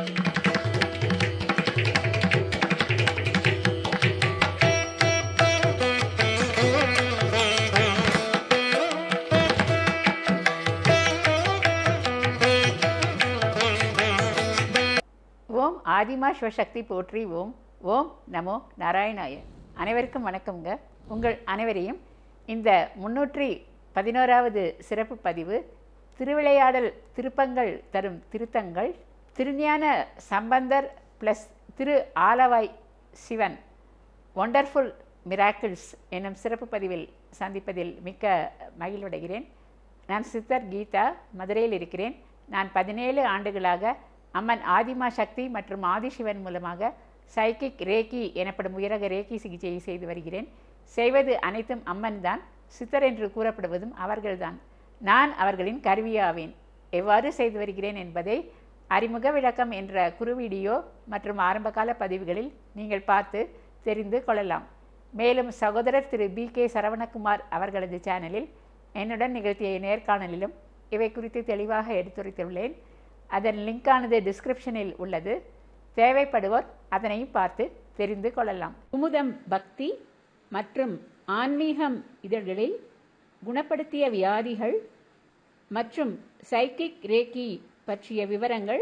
ஓம் ஆதிமா சிவசக்தி போற்றி. ஓம் ஓம் நமோ நாராயணாய. அனைவருக்கும் வணக்கம்ங்க. உங்கள் அனைவரையும் இந்த 311வது சிறப்பு பதிவு திருவிளையாடல் திருப்பங்கள் தரும் திருத்தங்கள் திருஞான சம்பந்தர் ப்ளஸ் திரு ஆலவாய் சிவன் ஒண்டர்ஃபுல் மிராக்கிள்ஸ் என்னும் சிறப்பு பதிவில் சந்திப்பதில் மிக்க மகிழ்வடைகிறேன். நான் சித்தர் கீதா, மதுரையில் இருக்கிறேன். நான் 17 ஆண்டுகளாக அம்மன் ஆதிமா சக்தி மற்றும் ஆதிசிவன் மூலமாக சைக்கிக் ரேக்கி எனப்படும் உயரக ரேக்கி சிகிச்சையை செய்து வருகிறேன். செய்வது அனைத்தும் அம்மன் தான். சித்தர் என்று கூறப்படுவதும் அவர்கள்தான். நான் அவர்களின் கருவியாவேன். எவ்வாறு செய்து வருகிறேன் என்பதை அறிமுக விளக்கம் என்ற குறு வீடியோ மற்றும் ஆரம்பகால பதிவுகளில் நீங்கள் பார்த்து தெரிந்து கொள்ளலாம். மேலும் சகோதரர் திரு BK சரவணகுமார் அவர்களது சேனலில் என்னுடன் நிகழ்த்திய நேர்காணலிலும் இவை குறித்து தெளிவாக எடுத்துரைத்துள்ளேன். அதன் லிங்கானது டிஸ்கிரிப்ஷனில் உள்ளது. தேவைப்படுவோர் அதனையும் பார்த்து தெரிந்து கொள்ளலாம். குமுதம் பக்தி மற்றும் ஆன்மீகம் இதழ்களில் குணப்படுத்திய வியாதிகள் மற்றும் சைக்கிக் ரேக்கி பற்றிய விவரங்கள்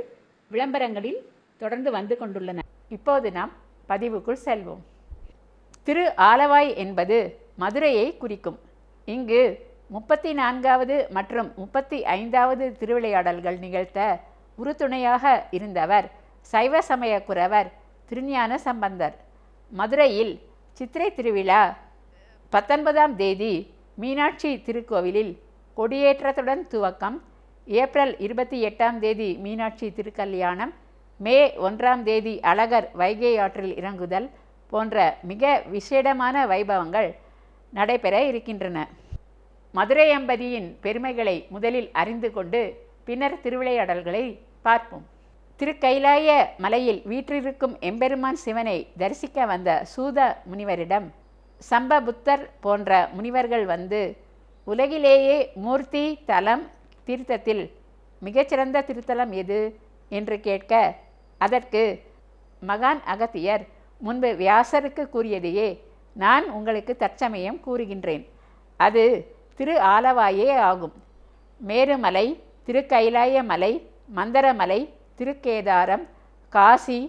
விளம்பரங்களில் தொடர்ந்து வந்து கொண்டுள்ளன. இப்போது நாம் பதிவுக்குள் செல்வோம். திரு ஆலவாய் என்பது மதுரையை குறிக்கும். இங்கு 34வது மற்றும் 35வது திருவிளையாடல்கள் நிகழ்த்த உறுதுணையாக இருந்தவர் சைவ சமய குரவர் திருஞான சம்பந்தர். மதுரையில் சித்திரை திருவிழா 19ஆம் தேதி மீனாட்சி திருக்கோவிலில் கொடியேற்றத்துடன் துவக்கம். ஏப்ரல் 28ஆம் தேதி மீனாட்சி திருக்கல்யாணம். மே 1ஆம் தேதி அழகர் வைகை ஆற்றில் இறங்குதல் போன்ற மிக விசேடமான வைபவங்கள் நடைபெற இருக்கின்றன. மதுரை அம்பதியின் பெருமைகளை முதலில் அறிந்து கொண்டு பின்னர் திருவிளையாடல்களை பார்ப்போம். திருக்கைலாய மலையில் வீற்றிருக்கும் எம்பெருமான் சிவனை தரிசிக்க வந்த சூத முனிவரிடம் சம்பபுத்தர் போன்ற முனிவர்கள் வந்து உலகிலேயே மூர்த்தி தலம் தீர்த்தத்தில் மிகச்சிறந்த திருத்தலம் எது என்று கேட்க, அதற்கு மகான் அகத்தியர் முன்பு வியாசருக்கு கூறியதையே நான் உங்களுக்கு தற்சமயம் கூறுகின்றேன். அது திரு ஆலவாயே ஆகும். மேருமலை, திருக்கைலாய மலை, மந்தரமலை, திருக்கேதாரம், காசி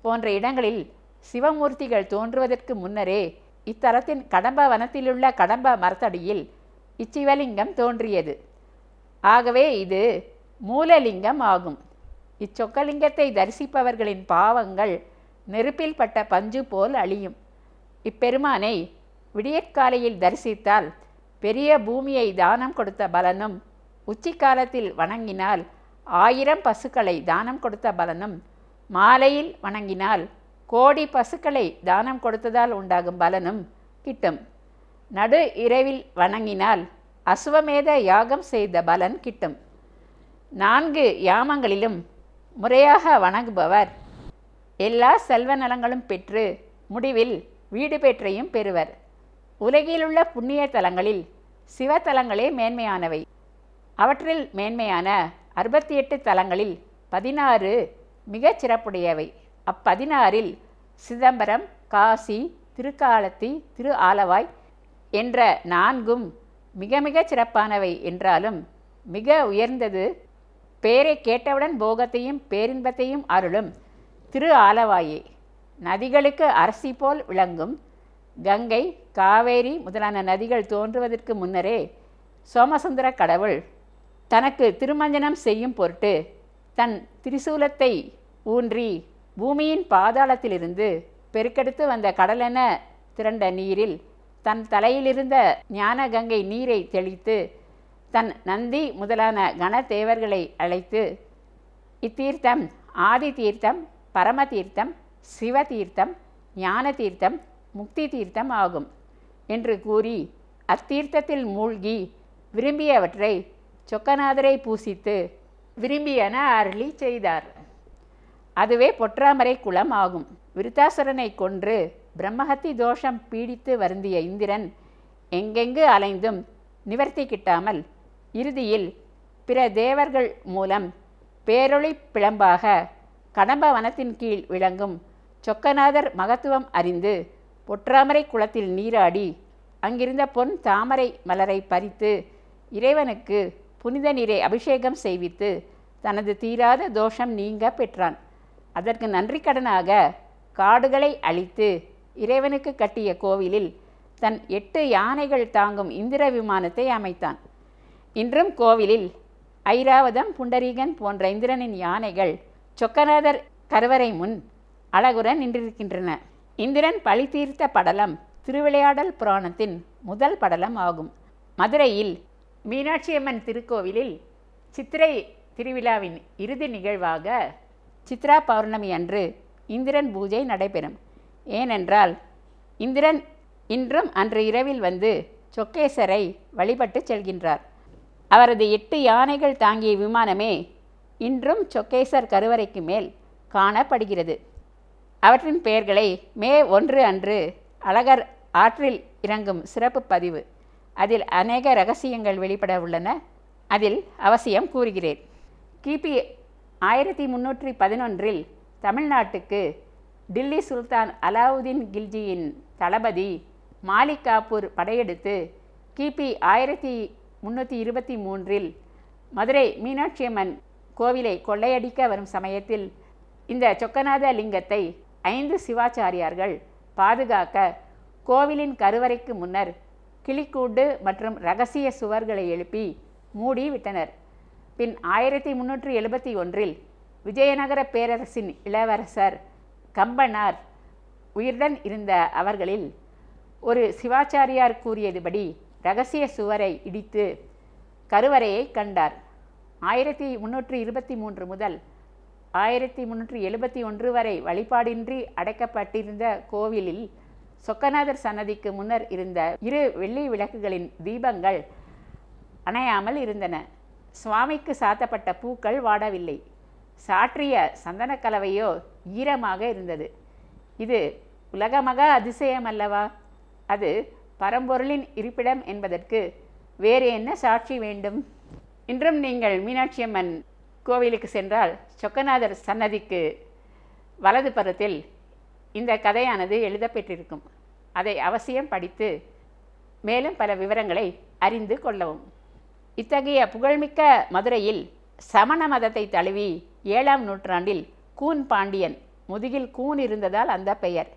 போன்ற இடங்களில் சிவமூர்த்திகள் தோன்றுவதற்கு முன்னரே இத்தலத்தின் கடம்ப வனத்திலுள்ள கடம்ப மரத்தடியில் இச்சிவலிங்கம் தோன்றியது. ஆகவே இது மூலலிங்கம் ஆகும். இச்சொக்கலிங்கத்தை தரிசிப்பவர்களின் பாவங்கள் நெருப்பில் பட்ட பஞ்சு போல் அழியும். இப்பெருமானை விடியற்காலையில் தரிசித்தால் பெரிய பூமியை தானம் கொடுத்த பலனும், உச்சிக்காலத்தில் வணங்கினால் 1000 பசுக்களை தானம் கொடுத்த பலனும், மாலையில் வணங்கினால் கோடி பசுக்களை தானம் கொடுத்ததால் உண்டாகும் பலனும் கிட்டும். நடு இரவில் வணங்கினால் அசுவமேத யாகம் செய்த பலன் கிட்டும். 4 யாமங்களிலும் முறையாக வணங்குபவர் எல்லா செல்வ நலங்களும் பெற்று முடிவில் வீடு பெற்றையும் பெறுவர். உலகிலுள்ள புண்ணிய தலங்களில் சிவத்தலங்களே மேன்மையானவை. அவற்றில் மேன்மையான 68 தலங்களில் 16 மிகச் சிறப்புடையவை. அப்16ல் சிதம்பரம், காசி, திருக்காலத்தி, திரு ஆலவாய் என்ற 4ம் மிக மிகச் சிறப்பானவை என்றாலும் மிக உயர்ந்தது பேரை கேட்டவுடன் போகத்தையும் பேரின்பத்தையும் அருளும் திரு ஆலவாயே. நதிகளுக்கு அரசி போல் விளங்கும் கங்கை, காவேரி முதலான நதிகள் தோன்றுவதற்கு முன்னரே சோமசுந்தர கடவுள் தனக்கு திருமஞ்சனம் செய்யும் பொருட்டு தன் திரிசூலத்தை ஊன்றி பூமியின் பாதாளத்திலிருந்து பெருக்கெடுத்து வந்த கடலென திரண்ட நீரில் தன் தலையிலிருந்த ஞான கங்கை நீரை தெளித்து தன் நந்தி முதலான கணதேவர்களை அழைத்து இத்தீர்த்தம் ஆதி தீர்த்தம், பரம தீர்த்தம், சிவ தீர்த்தம், ஞான தீர்த்தம், முக்தி தீர்த்தம் ஆகும் என்று கூறி அத்தீர்த்தத்தில் மூழ்கி விரும்பியவற்றை சொக்கநாதரை பூசித்து விரும்பியன அருளி செய்தார். அதுவே பொற்றாமரை குளம் ஆகும். விருத்தாசுரனை கொன்று பிரம்மஹத்தி தோஷம் பீடித்து வருந்திய இந்திரன் எங்கெங்கு அலைந்தும் நிவர்த்தி கிட்டாமல் இறுதியில் பிற தேவர்கள் மூலம் பேரொளி பிளம்பாக கடம்ப வனத்தின் கீழ் விளங்கும் சொக்கநாதர் மகத்துவம் அறிந்து பொற்றாமரை குளத்தில் நீராடி அங்கிருந்த பொன் தாமரை மலரை பறித்து இறைவனுக்கு புனித நீரை அபிஷேகம் செய்வித்து தனது தீராத தோஷம் நீங்க பெற்றான். அதற்கு நன்றி கடனாக காடுகளை அழித்து இறைவனுக்கு கட்டிய கோவிலில் தன் 8 யானைகள் தாங்கும் இந்திர விமானத்தை அமைத்தான். இன்றும் கோவிலில் ஐராவதம், புண்டரீகன் போன்ற இந்திரனின் யானைகள் சொக்கநாதர் கருவறை முன் அழகுற நின்றிருக்கின்றன. இந்திரன் பழி தீர்த்த படலம் திருவிளையாடல் புராணத்தின் முதல் படலம் ஆகும். மதுரையில் மீனாட்சியம்மன் திருக்கோவிலில் சித்திரை திருவிழாவின் இறுதி நிகழ்வாக சித்ரா பௌர்ணமி அன்று இந்திரன் பூஜை நடைபெறும். ஏனென்றால் இந்திரன் இன்றும் அன்று இரவில் வந்து சொக்கேசரை வழிபட்டு செல்கின்றார். அவரது 8 யானைகள் தாங்கிய விமானமே இன்றும் சொக்கேசர் கருவறைக்கு மேல் காணப்படுகிறது. அவற்றின் பெயர்களை மே 1 அன்று அழகர் ஆற்றில் இறங்கும் சிறப்பு பதிவு, அதில் அநேக இரகசியங்கள் வெளிப்பட உள்ளன. அதில் அவசியம் கூறுகிறேன். கிபி 1311 தமிழ்நாட்டுக்கு டில்லி சுல்தான் அலாவுதீன் கில்ஜியின் தளபதி மாலிக் காபூர் படையெடுத்து கிபி 1323 மதுரை மீனாட்சியம்மன் கோவிலை கொள்ளையடிக்க வரும் சமயத்தில் இந்த சொக்கநாத லிங்கத்தை 5 சிவாச்சாரியார்கள் பாதுகாக்க கோவிலின் கருவறைக்கு முன்னர் கிளிக்கூண்டு மற்றும் இரகசிய சுவர்களை எழுப்பி மூடி விட்டனர். பின் 1371 விஜயநகர பேரரசின் இளவரசர் கம்பனார் உயிருடன் இருந்த அவர்களில் ஒரு சிவாச்சாரியார் கூறியதுபடி இரகசிய சுவரை இடித்து கருவறையை கண்டார். 1323 முதல் 1371 வரை வழிபாடின்றி அடைக்கப்பட்டிருந்த கோவிலில் சொக்கநாதர் சன்னதிக்கு முன்னர் இருந்த 2 வெள்ளி விளக்குகளின் தீபங்கள் அணையாமல் இருந்தன. சுவாமிக்கு சாத்தப்பட்ட பூக்கள் வாடவில்லை. சாற்றிய சந்தனக்கலவையோ ஈரமாக இருந்தது. இது உலகமகா அதிசயம் அல்லவா? அது பரம்பொருளின் இருப்பிடம் என்பதற்கு வேறு என்ன சாட்சி வேண்டும்? இன்றும் நீங்கள் மீனாட்சியம்மன் கோவிலுக்கு சென்றால் சொக்கநாதர் சன்னதிக்கு வலது புறத்தில் இந்த கதையானது எழுதப்பெற்றிருக்கும். அதை அவசியம் படித்து மேலும் பல விவரங்களை அறிந்து கொள்ளவும். இத்தகைய புகழ்மிக்க மதுரையில் சமண மதத்தை தழுவி 7ஆம் நூற்றாண்டில் கூன் பாண்டியன், முதுகில் கூன் இருந்ததால் அந்த பெயர்,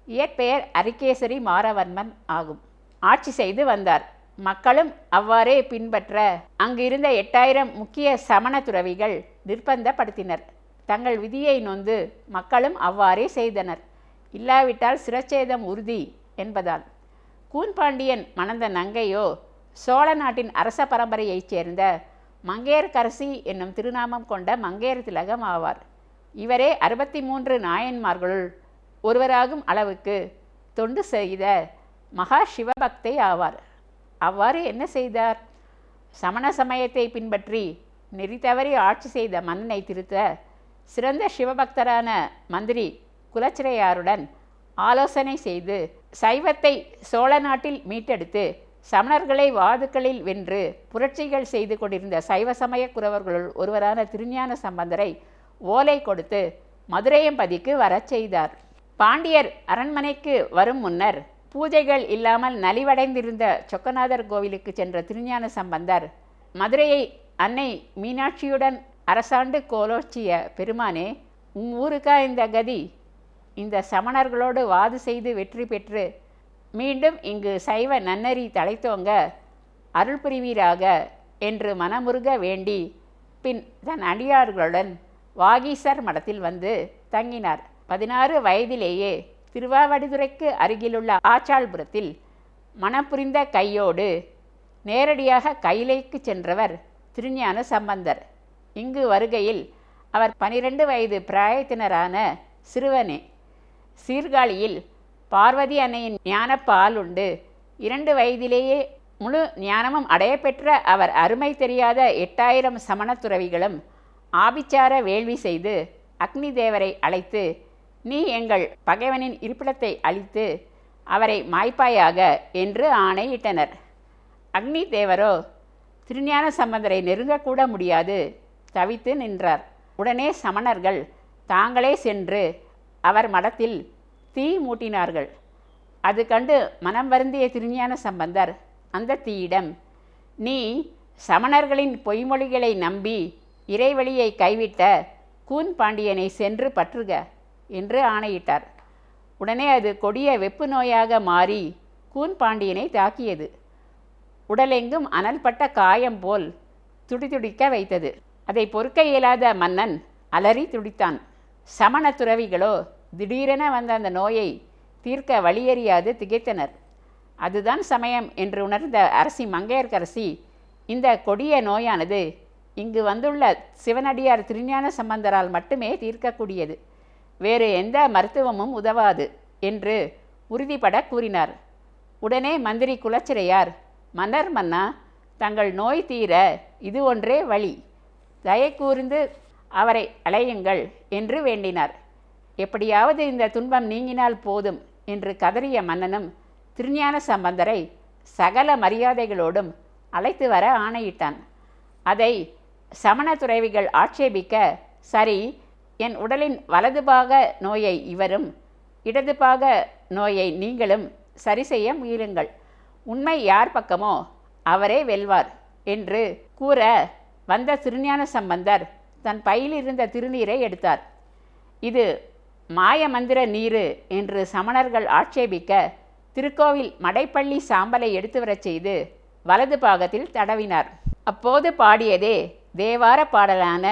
இயற்பெயர் அரிகேசரி மாரவர்மன் ஆகும், ஆட்சி செய்து வந்தார். மக்களும் அவ்வாறே பின்பற்ற அங்கு இருந்த 8000 முக்கிய சமண துறவிகள் நிர்பந்தப்படுத்தினர். தங்கள் விதியை நொந்து மக்களும் அவ்வாறே செய்தனர். இல்லாவிட்டால் சிரச்சேதம் உறுதி என்பதால். கூன்பாண்டியன் மணந்த நங்கையோ சோழ நாட்டின் அரச பரம்பரையைச் சேர்ந்த மங்கையர்க்கரசி என்னும் திருநாமம் கொண்ட மங்கையர் திலகம் ஆவார். இவரே 63 நாயன்மார்களுள் ஒருவராகும் அளவுக்கு தொண்டு செய்த மகா சிவபக்தை ஆவார். அவ்வாறு என்ன செய்தார்? சமண சமயத்தை பின்பற்றி நெறி தவறி ஆட்சி செய்த மன்னனை திருத்த சிறந்த சிவபக்தரான மந்திரி குலச்சிறையாருடன் ஆலோசனை செய்து சைவத்தை சோழ நாட்டில் மீட்டெடுத்து சமணர்களை வாதுக்களில் வென்று புரட்சிகள் செய்து கொண்டிருந்த சைவ சமய குறவர்களுள் ஒருவரான திருஞான சம்பந்தரை ஓலை கொடுத்து மதுரையம்பதிக்கு வரச் செய்தார். பாண்டியர் அரண்மனைக்கு வரும் முன்னர் பூஜைகள் இல்லாமல் நலிவடைந்திருந்த சொக்கநாதர் கோவிலுக்கு சென்ற திருஞான சம்பந்தர், மதுரையை அன்னை மீனாட்சியுடன் அரசாண்டு கோலோச்சிய பெருமானே, ஊருக்கா இந்த கதி? இந்த சமணர்களோடு வாது செய்து வெற்றி பெற்று மீண்டும் இங்கு சைவ நன்னறி தலைத்தோங்க அருள் புரிவீராக என்று மனமுருக வேண்டி பின் தன் அடியார்களுடன் வாகீசர் மடத்தில் வந்து தங்கினார். 16 வயதிலேயே திருவாவடுதுறைக்கு அருகிலுள்ள ஆச்சாள்புரத்தில் மனப்புரிந்த கையோடு நேரடியாக கைலைக்கு சென்றவர் திருஞான சம்பந்தர். இங்கு வருகையில் அவர் 12 வயது பிராயத்தினரான சிறுவனே. சீர்காழியில் பார்வதி அன்னையின் ஞானப்பால் உண்டு 2 வயதிலேயே முழு ஞானமும் அடையப்பெற்ற அவர் அருமை தெரியாத 8000 சமண துறவிகளும் ஆபிச்சார வேள்வி செய்து அக்னி தேவரை அழைத்து, நீ எங்கள் பகைவனின் இருப்பிடத்தை அழித்து அவரை மாய்ப்பாயாக என்று ஆணையிட்டனர். அக்னி தேவரோ திருஞான சம்பந்தரை நெருங்கக்கூட முடியாது தவித்து நின்றார். உடனே சமணர்கள் தாங்களே சென்று அவர் மடத்தில் தீ மூட்டினார்கள். அது கண்டு மனம் வருந்திய திருஞான சம்பந்தர் அந்த தீயிடம், நீ சமணர்களின் பொய்மொழிகளை நம்பி இறைவழியை கைவிட்ட கூன் பாண்டியனை சென்று பற்றுக என்று ஆணையிட்டார். உடனே அது கொடிய வெப்பு நோயாக மாறி கூன் பாண்டியனை தாக்கியது. உடலெங்கும் அனல்பட்ட காயம் போல் துடிதுடிக்க வைத்தது. அதை பொறுக்க இயலாத மன்னன் அலறி துடித்தான். சமண துறவிகளோ திடீரென வந்த அந்த நோயை தீர்க்க வழியறியாது திகைத்தனர். அதுதான் சமயம் என்று உணர்ந்த அரசி மங்கையர்க்கரசி, இந்த கொடிய நோயானது இங்கு வந்துள்ள சிவனடியார் திருஞான சம்பந்தரால் மட்டுமே தீர்க்கக்கூடியது, வேறு எந்த மருத்துவமும் உதவாது என்று உறுதிபட கூறினார். உடனே மந்திரி குலச்சிறையார், மன்னர் மன்னா, தங்கள் நோய் தீர இது ஒன்றே வழி, தயை கூர்ந்து அவரை அலையுங்கள் என்று வேண்டினார். எப்படியாவது இந்த துன்பம் நீங்கினால் போதும் என்று கதறிய மன்னனும் திருஞான சம்பந்தரை சகல மரியாதைகளோடும் அழைத்து வர ஆணையிட்டான். அதை சமண துறவிகள் ஆட்சேபிக்க, சரி, என் உடலின் வலது பாக நோயை இவரும் இடது பாக நோயை நீங்களும் சரி செய்ய முயலுங்கள், உண்மை யார் பக்கமோ அவரே வெல்வார் என்று கூற வந்த திருஞான சம்பந்தர் தன் பையில் இருந்த திருநீரை எடுத்தார். இது மாய மந்திர நீரு என்று சமணர்கள் ஆட்சேபிக்க திருக்கோவில் மடைப்பள்ளி சாம்பலை எடுத்து வரச் செய்து வலது பாகத்தில் தடவினார். அப்போது பாடியதே தேவார பாடலான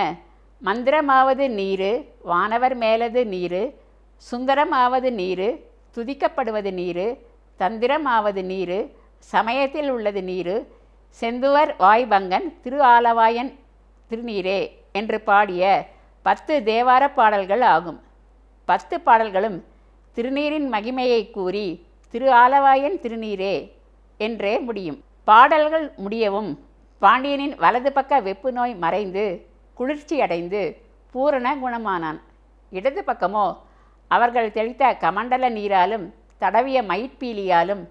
மந்திரமாவது நீரு, வானவர் மேலது நீரு, சுந்தரமாவது நீரு, துதிக்கப்படுவது நீரு, தந்திரமாவது நீரு, சமயத்தில் உள்ளது நீரு, செந்துவர் வாய்பங்கன் திரு ஆலவாயன் திருநீரே என்று பாடிய 10 தேவார பாடல்கள் ஆகும். 10 பாடல்களும் திருநீரின் மகிமையை கூறி திரு ஆலவாயன் திருநீரே என்றே முடியும். பாடல்கள் முடியவும் பாண்டியனின் வலது பக்க வெப்பு நோய் மறைந்து குளிர்ச்சி அடைந்து பூரண குணமானான். இடது பக்கமோ அவர்கள் தெளித்த கமண்டல நீராலும் தடவிய மயிற்பீலியாலும்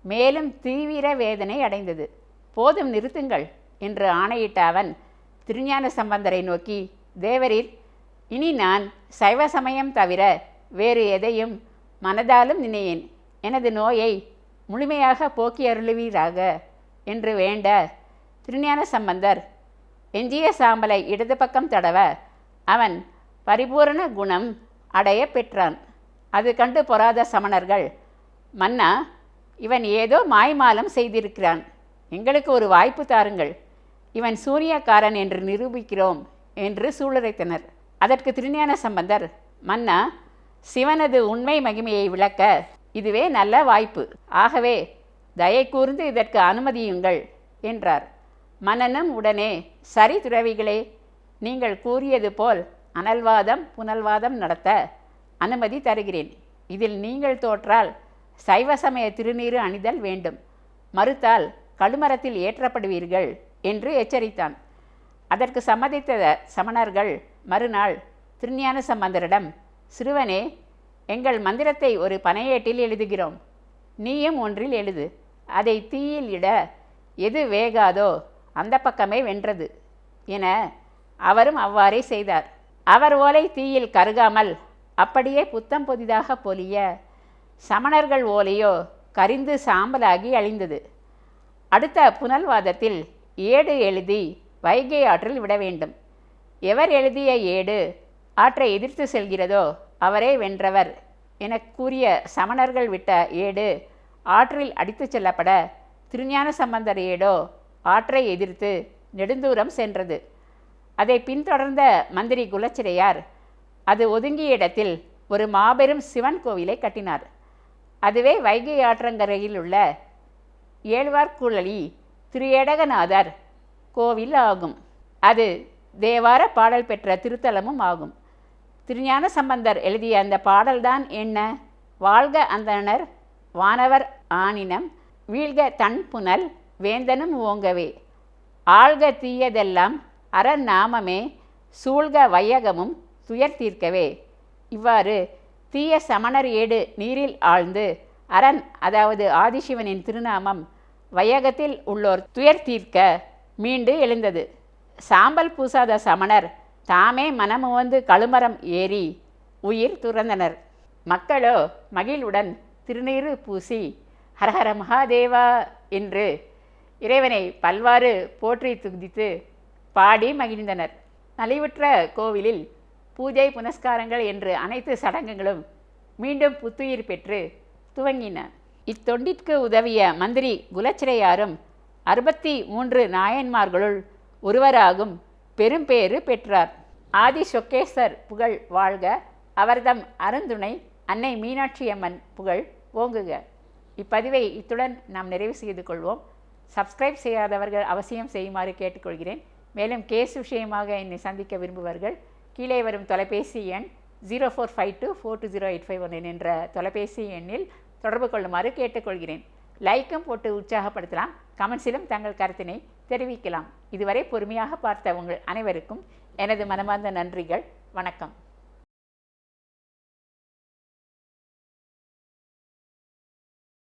மேலும் தீவிர வேதனை அடைந்தது. போதும், நிறுத்துங்கள் என்று ஆணையிட்ட அவன் திருஞான சம்பந்தரை நோக்கி, தேவரீர், இனி நான் சைவ சமயம் தவிர வேறு எதையும் மனதாலும் நினையேன், எனது நோயை முழுமையாக போக்கி அருளுவீராக என்று வேண்ட திருஞான சம்பந்தர் எஞ்சிய சாம்பலை இடது பக்கம் தடவ அவன் பரிபூரண குணம் அடைய பெற்றான். அது கண்டு பொறாத சமணர்கள், மன்னா, இவன் ஏதோ மாய்மாலம் செய்திருக்கிறான், எங்களுக்கு ஒரு வாய்ப்பு தாருங்கள், இவன் சூனியக்காரன் என்று நிரூபிக்கிறோம் என்று சூளுரைத்தனர். அதற்கு திருஞான சம்பந்தர், மன்னா, சிவனது உண்மை மகிமையை விளக்க இதுவே நல்ல வாய்ப்பு, ஆகவே தயை கூர்ந்து இதற்கு அனுமதியுங்கள் என்றார். மன்னனும் உடனே, சரி துறவிகளே, நீங்கள் கூறியது போல் அனல்வாதம் புனல்வாதம் நடத்த அனுமதி தருகிறேன். இதில் நீங்கள் தோற்றால் சைவ சமய திருநீறு அணிதல் வேண்டும், மறுத்தால் கழுமரத்தில் ஏற்றப்படுவீர்கள் என்று எச்சரித்தான். அதற்கு சம்மதித்த சமணர்கள் மறுநாள் திருஞான சம்பந்தரிடம், சிறுவனே, எங்கள் மந்திரத்தை ஒரு பனையேட்டில் எழுதுகிறோம், நீயும் ஒன்றில் எழுது, அதை தீயில் இட எது வேகாதோ அந்த பக்கமே வென்றது என அவரும் அவ்வாறே செய்தார். அவர் ஓலை தீயில் கருகாமல் அப்படியே புத்தம் புதிதாக பொலிய, சமணர்கள் ஓலையோ கரிந்து சாம்பலாகி அழிந்தது. அடுத்த புனல்வாதத்தில் ஏடு எழுதி வைகை ஆற்றில் விட வேண்டும். எவர் எழுதிய ஏடு ஆற்றை எதிர்த்து செல்கிறதோ அவரே வென்றவர் என கூறிய சமணர்கள் விட்ட ஏடு ஆற்றில் அடித்து செல்லப்பட திருஞான சம்பந்தர் ஏடோ ஆற்றை எதிர்த்து நெடுந்தூரம் சென்றது. அதை பின்தொடர்ந்த மந்திரி குலச்சிறையார் அது ஒதுங்கிய இடத்தில் ஒரு மாபெரும் சிவன் கோவிலை கட்டினார். அதுவே வைகை ஆற்றங்கரையில் உள்ள ஏழ்வார்குழலி திரு ஏடகநாதர் கோவில் ஆகும். அது தேவார பாடல் பெற்ற திருத்தலமும் ஆகும். திருஞான சம்பந்தர் எழுதிய அந்த பாடல்தான் என்ன? வாழ்க அந்தணர் வானவர் ஆனினம், வீழ்க தன் புனல் வேந்தனும் ஓங்கவே, ஆழ்க தீயதெல்லாம் அரண் நாமமே, சூழ்க வையகமும் துயர் தீர்க்கவே. இவ்வாறு தீய சமணர் ஏடு நீரில் ஆழ்ந்து அரண், அதாவது ஆதிசிவனின் திருநாமம் வையகத்தில் உள்ளோர் துயர் தீர்க்க மீண்டு எழுந்தது. சாம்பல் பூசாத சமணர் தாமே மனமுவந்து கழுமரம் ஏறி உயிர் துறந்தனர். மக்களோ மகிழ்வுடன் திருநீறு பூசி ஹரஹர மகாதேவா என்று இறைவனை பல்வாறு போற்றி துதித்து பாடி மகிழ்ந்தனர். நலிவுற்ற கோவிலில் பூஜை புனஸ்காரங்கள் என்று அனைத்து சடங்குகளும் மீண்டும் புத்துயிர் பெற்று துவங்கின. இத்தொண்டிற்கு உதவிய மந்திரி குலச்சிறையாரும் 63 நாயன்மார்களுள் ஒருவராகும் பெரும்பேறு பெற்றார். ஆதி சொக்கேசர் புகழ் வாழ்க, அவர்தம் அருந்துணை அன்னை மீனாட்சி அம்மன் புகழ் ஓங்குக. இப்பதிவை இத்துடன் நாம் நிறைவு செய்து கொள்வோம். சப்ஸ்கிரைப் செய்யாதவர்கள் அவசியம் செய்யுமாறு கேட்டுக்கொள்கிறேன். மேலும் கேஸ் விஷயமாக என்னை சந்திக்க விரும்புவர்கள் கீழே வரும் தொலைபேசி எண் 0452420851 என்ற தொலைபேசி எண்ணில் தொடர்பு கொள்ளுமாறு கேட்டுக்கொள்கிறேன். லைக்கும் போட்டு உற்சாகப்படுத்தலாம். கமெண்ட்ஸிலும் தங்கள் கருத்தினை தெரிவிக்கலாம். இதுவரை பொறுமையாக பார்த்த உங்கள் அனைவருக்கும் எனது மனமார்ந்த நன்றிகள். வணக்கம்.